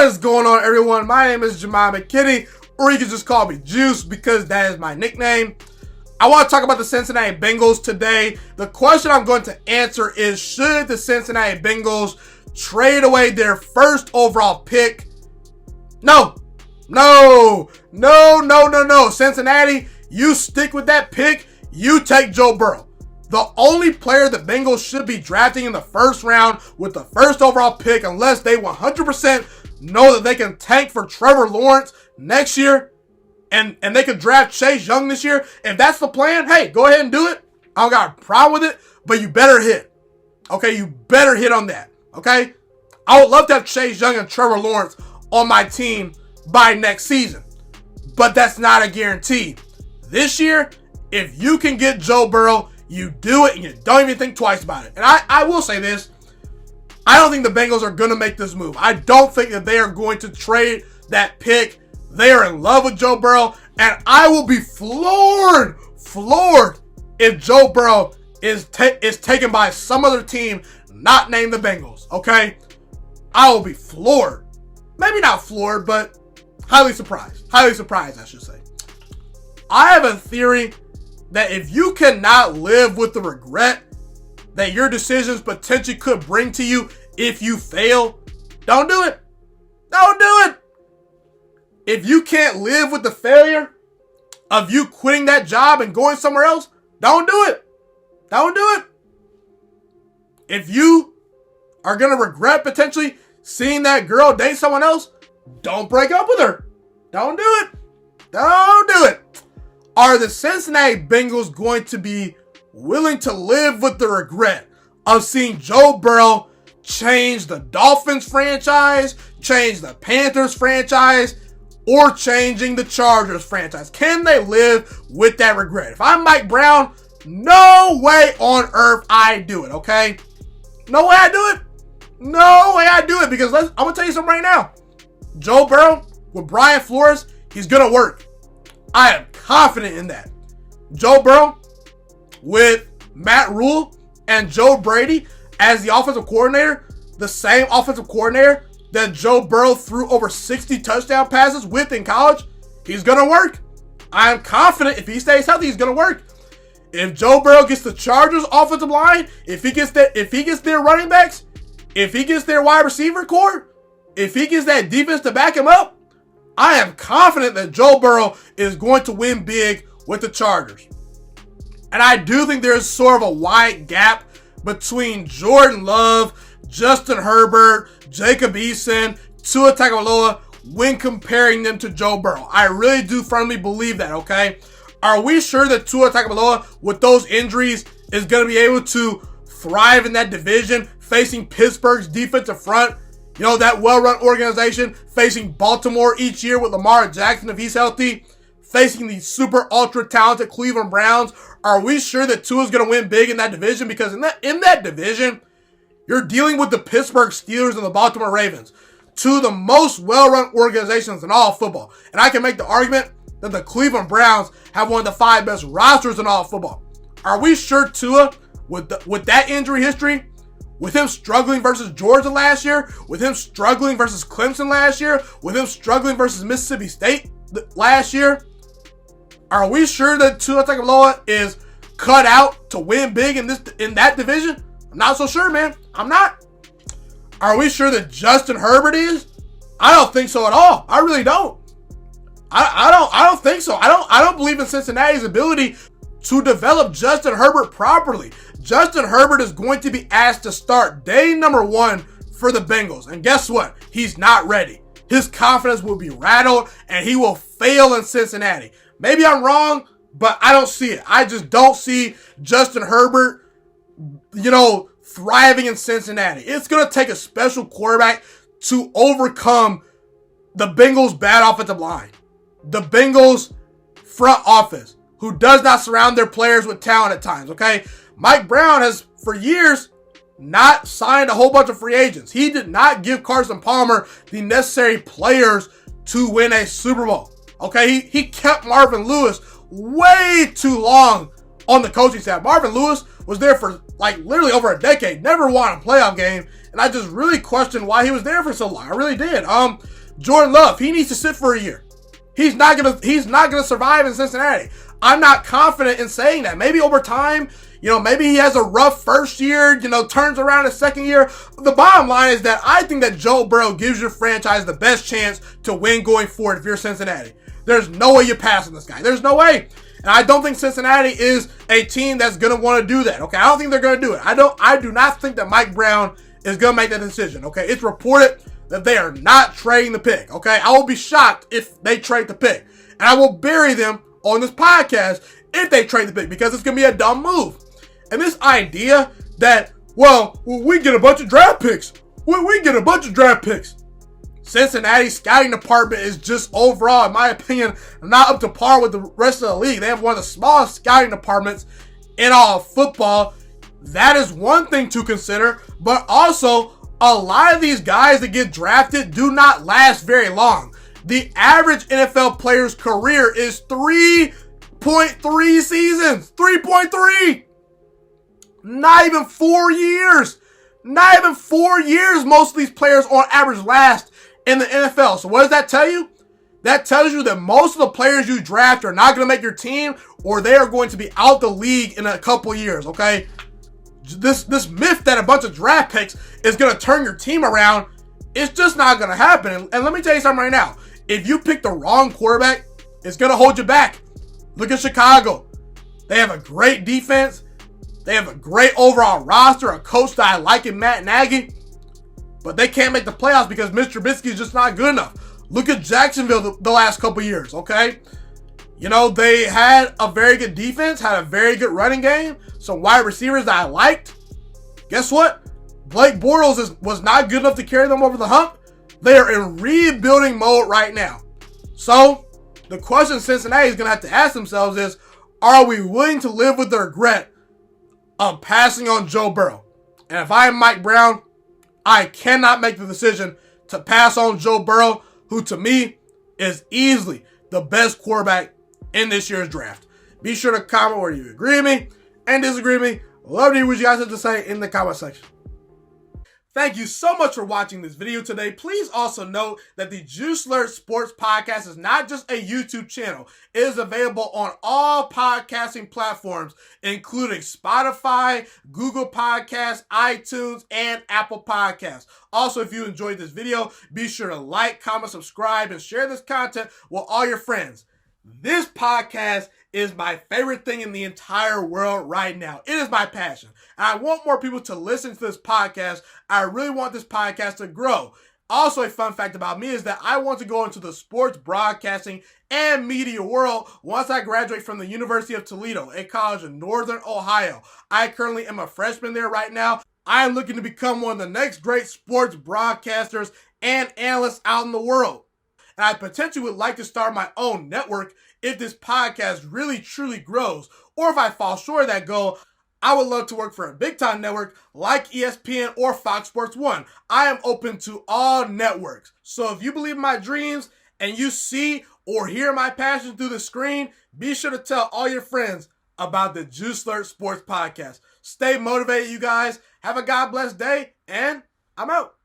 What is going on, everyone? My name is Ghiman Mckinney, or you can just call me Juice because that is my nickname. I want to talk about the Cincinnati Bengals today. The question I'm going to answer is, should the Cincinnati Bengals trade away their first overall pick? No. Cincinnati, you stick with that pick. You take Joe Burrow. The only player the Bengals should be drafting in the first round with the first overall pick, unless they 100% know that they can tank for Trevor Lawrence next year and they can draft Chase Young this year. If that's the plan, hey, go ahead and do it. I don't got a problem with it, but you better hit. Okay, you better hit on that. Okay? I would love to have Chase Young and Trevor Lawrence on my team by next season, but that's not a guarantee. This year, if you can get Joe Burrow, you do it and you don't even think twice about it. And I will say this. I don't think the Bengals are going to make this move. I don't think that they are going to trade that pick. They are in love with Joe Burrow. And I will be floored if Joe Burrow is taken by some other team not named the Bengals. Okay? I will be floored. Maybe not floored, but highly surprised. Highly surprised, I should say. I have a theory that if you cannot live with the regret that your decisions potentially could bring to you if you fail, don't do it. Don't do it. If you can't live with the failure of you quitting that job and going somewhere else, don't do it. Don't do it. If you are going to regret potentially seeing that girl date someone else, don't break up with her. Don't do it. Don't do it. Are the Cincinnati Bengals going to be willing to live with the regret of seeing Joe Burrow change the Dolphins franchise, change the Panthers franchise, or changing the Chargers franchise? Can they live with that regret? If I'm Mike Brown, no way on earth I do it, okay? No way I do it. No way I do it, because I'm going to tell you something right now. Joe Burrow with Brian Flores, he's going to work. I am confident in that. Joe Burrow with Matt Rule and Joe Brady as the offensive coordinator, the same offensive coordinator that Joe Burrow threw over 60 touchdown passes with in college, he's going to work. I am confident if he stays healthy, he's going to work. If Joe Burrow gets the Chargers offensive line, if he gets their running backs, if he gets their wide receiver core, if he gets that defense to back him up, I am confident that Joe Burrow is going to win big with the Chargers. And I do think there's sort of a wide gap between Jordan Love, Justin Herbert, Jacob Eason, Tua Tagovailoa when comparing them to Joe Burrow. I really do firmly believe that, okay? Are we sure that Tua Tagovailoa, with those injuries, is going to be able to thrive in that division, facing Pittsburgh's defensive front? You know, that well-run organization, facing Baltimore each year with Lamar Jackson if he's healthy, facing the super ultra-talented Cleveland Browns. Are we sure that Tua's going to win big in that division? Because in that division, you're dealing with the Pittsburgh Steelers and the Baltimore Ravens, two of the most well-run organizations in all of football. And I can make the argument that the Cleveland Browns have one of the 5 best rosters in all of football. Are we sure Tua, with that injury history, with him struggling versus Georgia last year, with him struggling versus Clemson last year, with him struggling versus Mississippi State last year, are we sure that Tua Tagovailoa is cut out to win big in that division? I'm not so sure, man. I'm not. Are we sure that Justin Herbert is? I don't think so at all. I really don't. I don't think so. I don't believe in Cincinnati's ability to develop Justin Herbert properly. Justin Herbert is going to be asked to start day number 1 for the Bengals. And guess what? He's not ready. His confidence will be rattled and he will fail in Cincinnati. Maybe I'm wrong, but I don't see it. I just don't see Justin Herbert, thriving in Cincinnati. It's going to take a special quarterback to overcome the Bengals' bad offensive line. The Bengals' front office, who does not surround their players with talent at times, okay? Mike Brown has, for years, not signed a whole bunch of free agents. He did not give Carson Palmer the necessary players to win a Super Bowl, okay? He kept Marvin Lewis way too long on the coaching staff. Marvin Lewis was there for like literally over a decade, never won a playoff game, and I just really questioned why he was there for so long. I really did. Jordan Love, he needs to sit for a year. He's not gonna survive in Cincinnati. I'm not confident in saying that. Maybe over time, maybe he has a rough first year, turns around a second year. The bottom line is that I think that Joe Burrow gives your franchise the best chance to win going forward if you're Cincinnati. There's no way you pass on this guy. There's no way. And I don't think Cincinnati is a team that's going to want to do that, okay? I don't think they're going to do it. I do not think that Mike Brown is going to make that decision, okay? It's reported that they are not trading the pick, okay? I will be shocked if they trade the pick. And I will bury them on this podcast if they trade the pick because it's going to be a dumb move. And this idea that, well, we get a bunch of draft picks. We get a bunch of draft picks. Cincinnati's scouting department is just overall, in my opinion, not up to par with the rest of the league. They have one of the smallest scouting departments in all of football. That is one thing to consider, but also a lot of these guys that get drafted do not last very long. The average NFL player's career is 3.3 seasons. 3.3! Not even 4 years. Not even 4 years most of these players on average last in the NFL. So what does that tell you? That tells you that most of the players you draft are not going to make your team, or they are going to be out the league in a couple years, okay? This myth that a bunch of draft picks is going to turn your team around, it's just not going to happen. And let me tell you something right now. If you pick the wrong quarterback, it's going to hold you back. Look at Chicago. They have a great defense. They have a great overall roster, a coach that I like in Matt Nagy. But they can't make the playoffs because Mr. Trubisky is just not good enough. Look at Jacksonville the last couple years, okay? They had a very good defense, had a very good running game, some wide receivers that I liked. Guess what? Blake Bortles was not good enough to carry them over the hump. They are in rebuilding mode right now. So, the question Cincinnati is going to have to ask themselves is, are we willing to live with the regret of passing on Joe Burrow? And if I am Mike Brown, I cannot make the decision to pass on Joe Burrow, who to me is easily the best quarterback in this year's draft. Be sure to comment whether you agree with me and disagree with me. Love to hear what you guys have to say in the comment section. Thank you so much for watching this video today. Please also note that the Juice Alert Sports Podcast is not just a YouTube channel. It is available on all podcasting platforms, including Spotify, Google Podcasts, iTunes, and Apple Podcasts. Also, if you enjoyed this video, be sure to like, comment, subscribe, and share this content with all your friends. This podcast is my favorite thing in the entire world right now. It is my passion. And I want more people to listen to this podcast. I really want this podcast to grow. Also, a fun fact about me is that I want to go into the sports broadcasting and media world once I graduate from the University of Toledo, a college in Northern Ohio. I currently am a freshman there right now. I am looking to become one of the next great sports broadcasters and analysts out in the world. And I potentially would like to start my own network if this podcast really truly grows. Or if I fall short of that goal, I would love to work for a big time network like ESPN or Fox Sports 1. I am open to all networks. So if you believe in my dreams and you see or hear my passion through the screen, be sure to tell all your friends about the Juice Alert Sports Podcast. Stay motivated, you guys. Have a God bless day, and I'm out.